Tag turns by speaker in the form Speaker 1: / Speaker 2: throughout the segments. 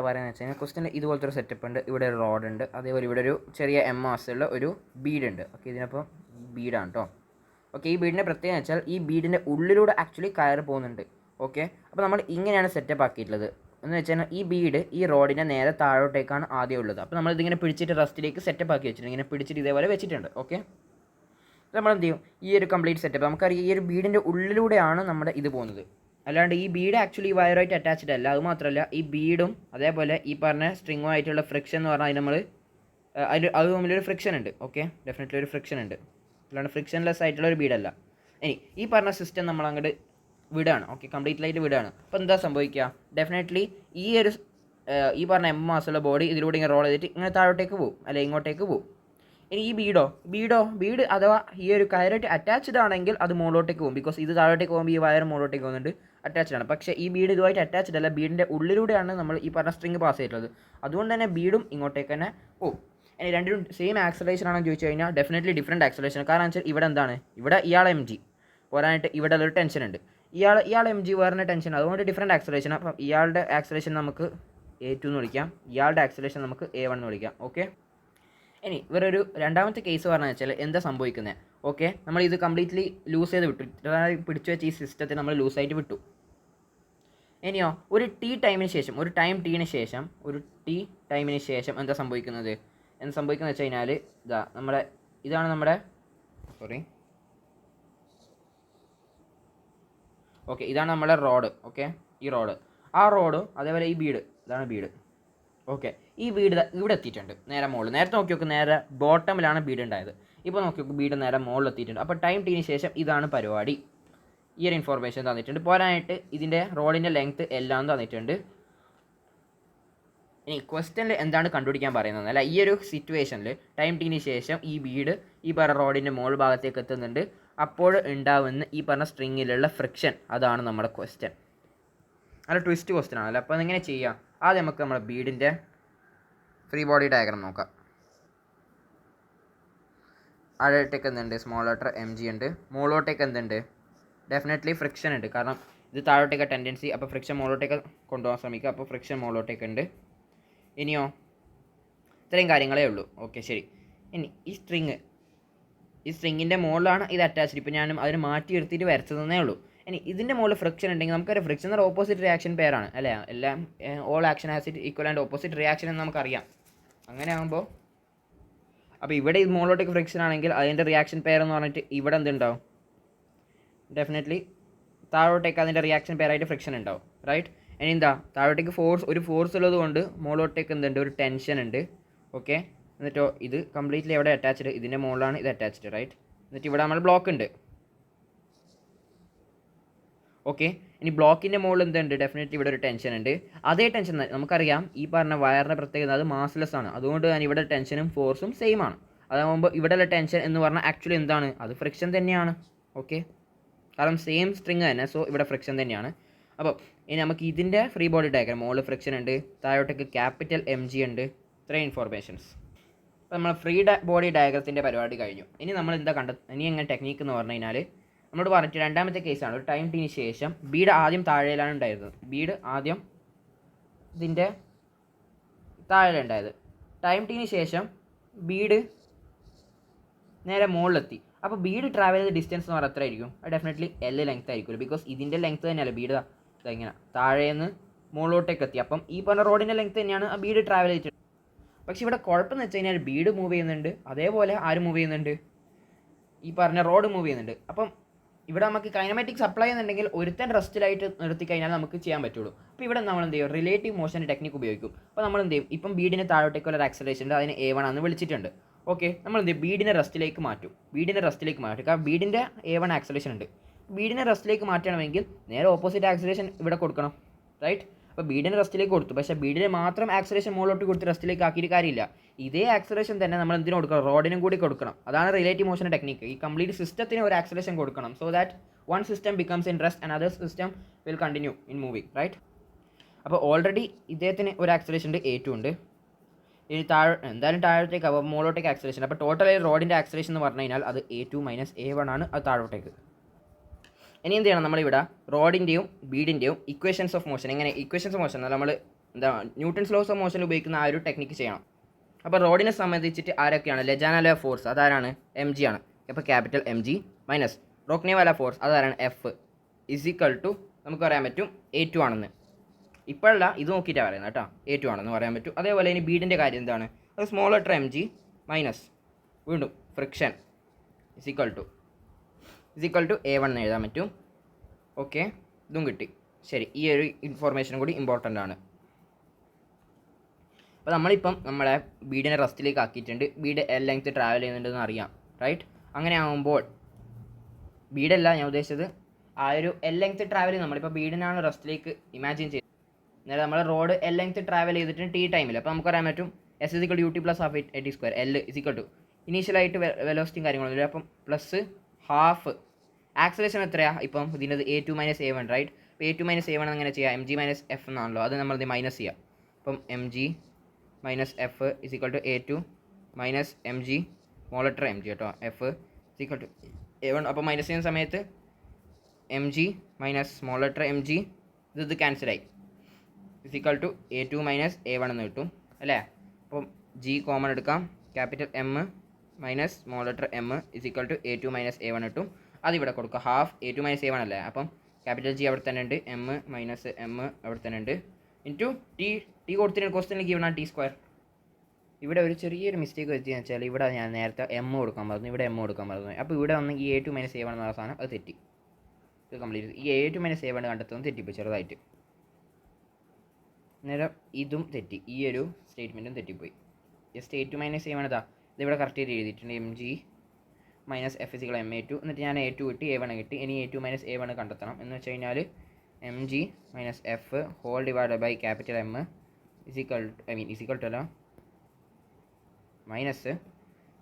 Speaker 1: പറയുന്നത് വെച്ച് കഴിഞ്ഞാൽ ക്വസ്റ്റ്യനിൽ ഇതുപോലത്തെ ഒരു സെറ്റപ്പ് ഉണ്ട്. ഇവിടെ ഒരു റോഡ് ഉണ്ട്, അതേപോലെ ഇവിടെ ഒരു ചെറിയ മാസുള്ള ഒരു ബീഡ് ഉണ്ട്. ഓക്കെ, ഇതിനപ്പോൾ ബീഡാണ് കേട്ടോ. ഓക്കെ, ഈ ബീഡിൻ്റെ പ്രത്യേകത വെച്ചാൽ ഈ ബീഡിൻ്റെ ഉള്ളിലൂടെ ആക്ച്വലി കയറി പോകുന്നുണ്ട്. ഓക്കെ, അപ്പോൾ നമ്മൾ ഇങ്ങനെയാണ് സെറ്റപ്പ് ആക്കിയിട്ടുള്ളത് എന്ന് വെച്ചാൽ ഈ ബീഡ് ഈ റോഡിൻ്റെ നേരെ താഴോട്ടേക്കാണ് ആദ്യം ഉള്ളത്. അപ്പോൾ നമ്മളിതിങ്ങനെ പിടിച്ചിട്ട് റസ്റ്റിലേക്ക് സെറ്റപ്പ് ആക്കി വെച്ചിട്ടുണ്ട്. ഇങ്ങനെ പിടിച്ചിട്ട് ഇതേപോലെ വെച്ചിട്ടുണ്ട്. ഓക്കെ, നമ്മൾ എന്ത് ചെയ്യും, ഈ ഒരു കംപ്ലീറ്റ് സെറ്റപ്പ് നമുക്കറിയാം ഈ ഒരു ബീഡിൻ്റെ ഉള്ളിലൂടെയാണ് നമ്മുടെ ഇത് പോകുന്നത്. അല്ലാണ്ട് ഈ ബീഡ് ആക്ച്വലി വയറുമായിട്ട് അറ്റാച്ച്ഡ് അല്ല. അതുമാത്രമല്ല ഈ ബീഡും അതേപോലെ ഈ പറഞ്ഞ സ്ട്രിങ്ങും ആയിട്ടുള്ള ഫ്രിക്ഷൻ എന്ന് പറഞ്ഞാൽ നമ്മൾ അത് തമ്മിലൊരു ഫ്രിക്ഷൻ ഉണ്ട്. ഓക്കെ, ഡെഫിനറ്റ്ലി ഒരു ഫ്രിക്ഷൻ ഉണ്ട്, അല്ലാണ്ട് ഫ്രിക്ഷൻലെസ് ആയിട്ടുള്ള ഒരു ബീഡല്ല. ഇനി ഈ പറഞ്ഞ സിസ്റ്റം നമ്മൾ അങ്ങോട്ട് വിടുകയാണ്. ഓക്കെ, കംപ്ലീറ്റ്ലായിട്ട് വിടുകയാണ്. അപ്പോൾ എന്താ സംഭവിക്കുക, ഡെഫിനറ്റ്ലി ഈ പറഞ്ഞ മാസുള്ള ബോഡി ഇതിലൂടെ ഇങ്ങനെ റോൾ ചെയ്തിട്ട് ഇങ്ങനെ താഴോട്ടേക്ക് പോകും, അല്ലെങ്കിൽ ഇങ്ങോട്ടേക്ക് പോകും. ഇനി ഈ ബീഡ് അഥവാ ഈ ഒരു കയറായിട്ട് അറ്റാച്ച്ഡ് ആണെങ്കിൽ അത് മുകളിലോട്ടേക്ക് പോകും. ബിക്കോസ് ഇത് താഴോട്ടേക്ക് പോകുമ്പോൾ ഈ വയർ മുകളിലോട്ടേക്ക് പോകുന്നുണ്ട്, അറ്റാച്ച്ഡ് ആണ്. പക്ഷേ ഈ ബീഡ് ഇതുമായിട്ട് അറ്റാച്ച്ഡ് അല്ല, ബീഡിൻ്റെ ഉള്ളിലൂടെയാണ് നമ്മൾ ഈ പറഞ്ഞ സ്ട്രിങ് പാസ് ചെയ്തിട്ടുള്ളത്. അതുകൊണ്ട് തന്നെ ബീഡും ഇങ്ങോട്ടേക്ക് തന്നെ പോകും. ഇനി രണ്ടും സെയിം ആക്സലേഷൻ ആണെന്ന് ചോദിച്ചു കഴിഞ്ഞാൽ ഡെഫിനറ്റ്ലി ഡിഫറൻറ്റ് ആക്സലേഷൻ. കാരണം വെച്ചാൽ ഇവിടെ എന്താണ്, ഇവിടെ ഇയാളെ mg പോരാനായിട്ട് ഇവിടെ ഒരു ടെൻഷൻ ഉണ്ട്, ഇയാളെ mg വേറെ ടെൻഷൻ, അതുകൊണ്ട് ഡിഫറൻറ്റ് ആക്സലേഷൻ. അപ്പം ഇയാളുടെ ആക്സലേഷൻ നമുക്ക് A2 എന്ന് വിളിക്കാം, ഇയാളുടെ ആക്സലേഷൻ നമുക്ക് A1 എന്ന് വിളിക്കാം. ഓക്കെ, ഇനി ഇവരൊരു രണ്ടാമത്തെ കേസ് പറഞ്ഞു വെച്ചാൽ എന്താ സംഭവിക്കുന്നത്. ഓക്കെ, നമ്മൾ ഇത് കംപ്ലീറ്റ്ലി ലൂസ് ചെയ്ത് വിട്ടു, പിടിച്ചു വെച്ച് ഈ സിസ്റ്റത്തെ നമ്മൾ ലൂസായിട്ട് വിട്ടു. ഇനിയോ ഒരു ടൈമിന് ശേഷം, ഒരു ടീന് ശേഷം എന്താ സംഭവിക്കുന്നത് വെച്ച് കഴിഞ്ഞാൽ ഇതാണ് നമ്മുടെ ഓക്കെ, ഇതാണ് നമ്മുടെ റോഡ്. ഓക്കെ, ഈ റോഡ്, ആ റോഡും അതേപോലെ ഈ ബീഡ്, ഇതാണ് ബീഡ്. ഓക്കെ, ഈ ബീഡ് ഇവിടെ എത്തിയിട്ടുണ്ട്, നേരെ മുകളിൽ. നേരത്തെ നോക്കി നോക്ക്, നേരെ ബോട്ടമിലാണ് ബീഡ് ഉണ്ടായത്. ഇപ്പോൾ നോക്കി നോക്ക്, ബീഡ് നേരെ മുകളിൽ എത്തിയിട്ടുണ്ട്. അപ്പോൾ ടീന് ശേഷം ഇതാണ് പരിപാടി. ഈ ഒരു ഇൻഫോർമേഷൻ തന്നിട്ടുണ്ട്. പോരാനായിട്ട് ഇതിൻ്റെ റോഡിൻ്റെ ലെങ്ത്ത് എല്ലാം തന്നിട്ടുണ്ട്. ഇനി ക്വസ്റ്റ്യനിൽ എന്താണ് കണ്ടുപിടിക്കാൻ പറയുന്നത് അല്ല, ഈ ഒരു സിറ്റുവേഷനിൽ ടീന് ശേഷം ഈ ബീഡ് ഈ പറഞ്ഞ റോഡിൻ്റെ മുകൾ ഭാഗത്തേക്ക് എത്തുന്നുണ്ട്. അപ്പോൾ ഉണ്ടാവുന്ന ഈ പറഞ്ഞ സ്ട്രിങ്ങിലുള്ള ഫ്രിക്ഷൻ, അതാണ് നമ്മുടെ ക്വസ്റ്റ്യൻ. നല്ല ട്വിസ്റ്റ് ക്വസ്റ്റ്യൻ ആണല്ലോ. അപ്പോൾ അതെങ്ങനെ ചെയ്യാം, ആദ്യം നമുക്ക് നമ്മുടെ ബീഡിൻ്റെ ഫ്രീ ബോഡി ഡയഗ്രാം നോക്കാം. അഴോട്ടേക്ക് എന്തുണ്ട്, സ്മോൾ ലെറ്റർ mg ഉണ്ട്. മുകളിലോട്ടേക്ക് എന്തുണ്ട്, ഡെഫിനറ്റ്ലി ഫ്രിക്ഷൻ ഉണ്ട്. കാരണം ഇത് താഴോട്ടേക്ക് ടെൻഡൻസി, അപ്പോൾ ഫ്രിക്ഷൻ മുകളിലോട്ടേക്ക് കൊണ്ടുപോകാൻ ശ്രമിക്കുക. അപ്പോൾ ഫ്രിക്ഷൻ മുകളിലോട്ടേക്ക് ഉണ്ട്. ഇനിയോ ഇത്രയും കാര്യങ്ങളേ ഉള്ളൂ. ഓക്കെ, ശരി. ഇനി ഈ സ്ട്രിങ്ങിൻ്റെ മുകളിലാണ് ഇത് അറ്റാച്ച്ഡ്. ഇപ്പോൾ ഞാനും അതിന് മാറ്റി എടുത്തിട്ട് വരച്ചതെന്നേ ഉള്ളൂ. ഇനി ഇതിൻ്റെ മുകളിൽ ഫ്രിക്ഷൻ ഉണ്ടെങ്കിൽ നമുക്കൊരു ഫ്രിക്ഷൻ എന്ന് പറഞ്ഞാൽ ഓപ്പോസിറ്റ് റിയാക്ഷൻ പെയറാണ് അല്ലേ. എല്ലാം all action has it equal and opposite reaction എന്ന് നമുക്കറിയാം. അങ്ങനെ ആകുമ്പോൾ അപ്പോൾ ഇവിടെ ഇത് മുകളിലോട്ടേക്ക് ഫ്രിക്ഷൻ ആണെങ്കിൽ അതിൻ്റെ റിയാക്ഷൻ പെയർ എന്ന് പറഞ്ഞിട്ട് ഇവിടെ എന്തുണ്ടാവും, ഡെഫിനറ്റ്ലി താഴോട്ടേക്ക് അതിൻ്റെ റിയാക്ഷൻ പെയറായിട്ട് ഫ്രിക്ഷൻ ഉണ്ടാവും. റൈറ്റ്. ഇനി എന്താ, താഴോട്ടേക്ക് ഒരു ഫോഴ്സ് ഉള്ളത് കൊണ്ട് മുകളിലോട്ടേക്ക് എന്തുണ്ട്, ഒരു ടെൻഷൻ ഉണ്ട്. ഓക്കെ, എന്നിട്ടോ ഇത് കംപ്ലീറ്റ്ലി എവിടെ അറ്റാച്ച്ഡ്, ഇതിൻ്റെ മുകളിലാണ് ഇത് അറ്റാച്ച്ഡ്. റൈറ്റ്. എന്നിട്ട് ഇവിടെ നമ്മൾ ബ്ലോക്ക് ഉണ്ട്. ഓക്കെ, ഇനി ബ്ലോക്കിൻ്റെ മുകളിൽ എന്തുണ്ട്, ഡെഫിനറ്റ്ലി ഇവിടെ ഒരു ടെൻഷൻ ഉണ്ട്. അതേ ടെൻഷൻ നമുക്കറിയാം, ഈ പറഞ്ഞ വയറിൻ്റെ പ്രത്യേകത അത് മാസ്ലെസ് ആണ്. അതുകൊണ്ട് തന്നെ ഇവിടെ ടെൻഷനും ഫോഴ്സും സെയിം ആണ്. അതാകുമ്പോൾ ഇവിടെയുള്ള ടെൻഷൻ എന്ന് പറഞ്ഞാൽ ആക്ച്വലി എന്താണ്, അത് ഫ്രിക്ഷൻ തന്നെയാണ്. ഓക്കെ, കാരണം സെയിം സ്ട്രിങ് തന്നെ, സോ ഇവിടെ ഫ്രിക്ഷൻ തന്നെയാണ്. അപ്പോൾ ഇനി നമുക്ക് ഇതിൻ്റെ ഫ്രീ ബോഡി ഡയഗ്രാം, മുകളിൽ ഫ്രിക്ഷൻ ഉണ്ട്, താഴോട്ടേക്ക് ക്യാപിറ്റൽ mg ഉണ്ട്. ഇത്രയും ഇൻഫോർമേഷൻസ്. അപ്പോൾ നമ്മൾ ഫ്രീ ബോഡി ഡയഗ്രത്തിൻ്റെ പരിപാടി കഴിഞ്ഞു. ഇനി നമ്മൾ എന്താ ഇനി എങ്ങനെ ടെക്നീക്ക് എന്ന് പറഞ്ഞു കഴിഞ്ഞാൽ നമ്മളോട് പറഞ്ഞിട്ട് രണ്ടാമത്തെ കേസാണ്. ഒരു ടീന് ശേഷം ബീഡ് ആദ്യം താഴെയിലാണ് ഉണ്ടായിരുന്നത്. ബീഡ് ആദ്യം ഇതിൻ്റെ താഴെയുണ്ടായത്. ടീന് ശേഷം ബീഡ് നേരെ മുകളിലെത്തി. അപ്പോൾ ബീഡ് ട്രാവൽ ചെയ്ത ഡിസ്റ്റൻസ് എന്ന് പറഞ്ഞാൽ എത്ര ആയിരിക്കും, അത് ഡെഫിനറ്റ്ലി L ലെങ്ത് ആയിരിക്കുമല്ലോ. ബിക്കോസ് ഇതിൻ്റെ ലെങ്ത് തന്നെയല്ല ബീഡ് ഇങ്ങനെ താഴേന്ന് മുകളിലോട്ടേക്ക് എത്തി. അപ്പം ഈ പറഞ്ഞ റോഡിൻ്റെ ലെങ്ത് തന്നെയാണ് ആ ബീഡ് ട്രാവൽ ചെയ്തിട്ട്. പക്ഷേ ഇവിടെ കുഴപ്പമെന്ന് വെച്ച് കഴിഞ്ഞാൽ ബീഡ് മൂവ് ചെയ്യുന്നുണ്ട്, അതേപോലെ ആര് മൂവ് ചെയ്യുന്നുണ്ട്, ഈ പറഞ്ഞ റോഡ് മൂവ് ചെയ്യുന്നുണ്ട്. അപ്പം ഇവിടെ നമുക്ക് കൈനമാറ്റിക്സ് അപ്ലൈ ചെയ്യുന്നുണ്ടെങ്കിൽ ഒരുത്തൻ റെസ്റ്റിലായിട്ട് നിർത്തി കഴിഞ്ഞാൽ നമുക്ക് ചെയ്യാൻ പറ്റുള്ളൂ. അപ്പോൾ ഇവിടെ നമ്മൾ എന്ത് ചെയ്യും, റിലേറ്റീവ് മോഷൻ ടെക്നിക്ക് ഉപയോഗിക്കും. അപ്പോൾ നമ്മൾ എന്ത് ചെയ്യും, ഇപ്പം ബീഡിന് താഴോട്ടേക്കുള്ള ഒരു ആക്സലേഷൻ ഉണ്ട്, അതിന് A1 ആണെന്ന് വിളിച്ചിട്ടുണ്ട്. ഓക്കെ, നമ്മൾ എന്ത് ചെയ്യും, ബീഡിനെ റെസ്റ്റിലേക്ക് മാറ്റും. കാരണം ബീഡിൻ്റെ A1 ആക്സലേഷൻ ഉണ്ട്. ബീഡിനെ റെസ്റ്റിലേക്ക് മാറ്റണമെങ്കിൽ നേരെ ഓപ്പോസിറ്റ് ആക്സലേഷൻ ഇവിടെ കൊടുക്കണം. റൈറ്റ്. അപ്പോൾ ബീഡിനെ റെസ്റ്റിലേക്ക് കൊടുത്തു, പക്ഷേ ബീഡിനെ മാത്രം ആക്സലേഷൻ മുകളിലോട്ട് കൊടുത്ത് റെസ്റ്റിലേക്ക് ആക്കിയിട്ട് കാര്യമില്ല. ഇതേ ആക്സലേഷൻ തന്നെ നമ്മൾ എന്തിനു കൊടുക്കണം, റോഡിനും കൂടി കൊടുക്കണം. അതാണ് റിലേറ്റീവ് മോഷൻ ടെക്നിക്ക്. ഈ കംപ്ലീറ്റ് സിസ്റ്റത്തിന് ഒരു ആക്സലേഷൻ കൊടുക്കണം, so that one system becomes in rest and other system will continue in moving. Right. അപ്പോൾ ഓൾറെഡി ഇദ്ദേഹത്തിന് ഒരു ആക്സലേഷൻ ഉണ്ട്, A2 ഉണ്ട്. ഇനി എന്തായാലും താഴോട്ടേക്ക്, അപ്പോൾ മുകളിലോട്ടേക്ക് ആക്സലേഷൻ. അപ്പോൾ ടോട്ടൽ റോഡിൻ്റെ ആക്സലേഷൻ എന്ന് പറഞ്ഞു കഴിഞ്ഞാൽ അത് A2 മൈനസ് A1 ആണ്, അത് താഴോട്ടേക്ക്. ഇനി എന്ത് ചെയ്യണം, നമ്മളിവിടെ റോഡിൻ്റെയും ബീഡിൻ്റെയും equations of motion, equations of motion നമ്മൾ എന്താ ന്യൂട്ടൺസ് ലോസ് ഓഫ് മോഷനിൽ ഉപയോഗിക്കുന്ന ആ ഒരു ടെക്നിക്ക് ചെയ്യണം. അപ്പോൾ റോഡിനെ സംബന്ധിച്ചിട്ട് ആരൊക്കെയാണ്? ലജാനാല ഫോഴ്സ് അതാരാണ്? എം ജി ആണ്. അപ്പോൾ ക്യാപിറ്റൽ എം ജി മൈനസ് റോക്നേവാല ഫോഴ്സ് അതാരാണ്? എഫ് ഇസിക്കൽ ടു നമുക്ക് പറയാൻ പറ്റും A2 ആണെന്ന്. ഇപ്പോഴല്ല, ഇത് നോക്കിയിട്ടാണ് പറയുന്നത് കേട്ടോ. A2 ആണെന്ന് പറയാൻ പറ്റും. അതേപോലെ ഇനി ബീഡിൻ്റെ കാര്യം എന്താണ്? അത് small letter M G minus വീണ്ടും ഫ്രിക്ഷൻ ഇസിക്കൽ ടു A1 എന്ന് എഴുതാൻ പറ്റും. ഓക്കെ, ഇതും കിട്ടി. ശരി, ഈ ഒരു ഇൻഫോർമേഷനും കൂടി ഇമ്പോർട്ടൻ്റ് ആണ്. അപ്പോൾ നമ്മളിപ്പം നമ്മളെ ബീഡിനെ റെസ്റ്റിലേക്ക് ആക്കിയിട്ടുണ്ട്. ബീഡ് എൽ ലെങ്ത് ട്രാവൽ ചെയ്യുന്നുണ്ടെന്ന് അറിയാം, റൈറ്റ്? അങ്ങനെ ആകുമ്പോൾ ബീഡല്ല ഞാൻ ഉദ്ദേശിച്ചത്, ആ ഒരു എൽ ലെങ്ത് ട്രാവൽ നമ്മളിപ്പോൾ ബീഡിനാണ് റെസ്റ്റിലേക്ക് ഇമാജിൻ ചെയ്ത്. അതായത് നമ്മൾ റോഡ് എൽ ലെങ്ത് ട്രാവൽ ചെയ്തിട്ടുണ്ട് ടി ടൈമിൽ. അപ്പോൾ നമുക്ക് പറയാൻ പറ്റും S is equal to UT plus half AT². L is equal to ഇനീഷ്യലായിട്ട് വെലോസിറ്റിയും കാര്യങ്ങളൊന്നുമില്ല. അപ്പം പ്ലസ് ഹാഫ് ആക്സലേഷൻ എത്രയാണ്? ഇപ്പം ഇതിൻ്റെ A2 മൈനസ് A1, റൈറ്റ്? അപ്പോൾ A2 മൈനസ് A1 അങ്ങനെ ചെയ്യാം. MG മൈനസ് F എന്നാണല്ലോ, അത് നമ്മളിത് മൈനസ് ചെയ്യാം. അപ്പം MG minus F is equal to A2 minus MG small letter MG കേട്ടോ, F ഇസിക്കൽ ടു A1. അപ്പോൾ മൈനസ് ചെയ്യുന്ന സമയത്ത് MG minus small letter MG ഇത് ക്യാൻസലായി. Is equal to A2 minus A1 എന്ന് കിട്ടും അല്ലേ? അപ്പം G കോമൺ എടുക്കാം. Capital M minus small letter M is equal to A2 minus A1 കിട്ടും. അതിവിടെ കൊടുക്കുക. ഹാഫ് A2 മൈനസ് A1 അല്ലേ? അപ്പം ക്യാപിറ്റൽ G അവിടെ തന്നെ ഉണ്ട്, M മൈനസ് M അവിടെ തന്നെ ഉണ്ട്, ഇൻറ്റു ടി കൊടുത്തിട്ട് ക്വസ്റ്റ്യനിൽ ഗിവൺ T². ഇവിടെ ഒരു ചെറിയൊരു മിസ്റ്റേക്ക് വെച്ചതെന്ന് വെച്ചാൽ ഇവിടെ ഞാൻ നേരത്തെ M കൊടുക്കാൻ പറഞ്ഞു, ഇവിടെ M കൊടുക്കാൻ പറഞ്ഞു. അപ്പോൾ ഇവിടെ വന്ന് ഈ A2 മൈനസ് A1 എന്ന സാധനം അത് തെറ്റി. ഇത് കംപ്ലീറ്റ് ഈ A2 മൈനസ് A1 കണ്ടെത്തുന്നത് തെറ്റിപ്പോയി ചെറുതായിട്ട്. നേരം ഇതും തെറ്റി, ഈ ഒരു സ്റ്റേറ്റ്മെൻറ്റും തെറ്റിപ്പോയി. ജസ്റ്റ് A2 മൈനസ് A1 ഇതാ ഇതിവിടെ കറക്റ്റ് ചെയ്ത് എഴുതിയിട്ടുണ്ട്. MG minus F is equal MA2. എന്നിട്ട് ഞാൻ A2 കിട്ടി, A1 കിട്ടി. ഇനി A2 മൈനസ് A1 കണ്ടെത്തണം. എന്ന് വെച്ച് കഴിഞ്ഞാൽ MG minus F whole divided by capital M is equal to അല്ല minus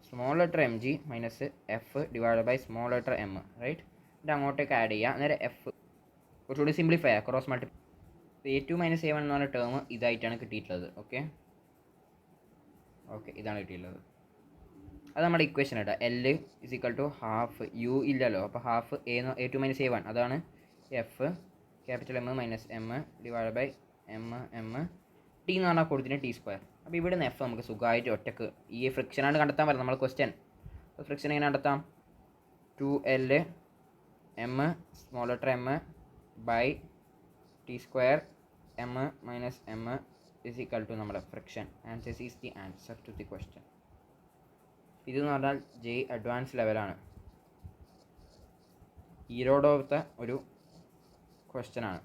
Speaker 1: small letter MG minus F divided by small letter M, right? ഇത് അങ്ങോട്ടേക്ക് ആഡ് ചെയ്യുക. അന്നേരം F കുറച്ചുകൂടി സിംപ്ലിഫൈ ചെയ്യുക, cross multiply. A2 minus A1 എന്ന് പറഞ്ഞ ടേം ഇതായിട്ടാണ് കിട്ടിയിട്ടുള്ളത്. ഓക്കെ, ഇതാണ് കിട്ടിയിട്ടുള്ളത്. അത് നമ്മുടെ ഇക്വേഷൻ കേട്ടോ. L is equal to half U ഇല്ലല്ലോ, അപ്പോൾ ഹാഫ് A2 മൈനസ് A1 അതാണ് F capital M minus M divide by M T എന്ന് പറഞ്ഞാൽ കൊടുത്തിന് T². അപ്പോൾ ഇവിടെ നിന്ന് F നമുക്ക് സുഖമായിട്ട് ഒറ്റക്ക് ഈ ഫ്രിക്ഷനാണ് കണ്ടെത്താൻ പറയുന്നത് നമ്മൾ ക്വസ്റ്റ്യൻ. അപ്പോൾ ഫ്രിക്ഷൻ എങ്ങനെ കണ്ടെത്താം? 2L M small letter M by T² M minus M is equal to നമ്മുടെ friction. And this is the answer to the question. ഇതെന്ന് പറഞ്ഞാൽ അഡ്വാൻസ് ലെവലാണ്, ഈരോടൊത്ത ഒരു ക്വസ്റ്റ്യനാണ്.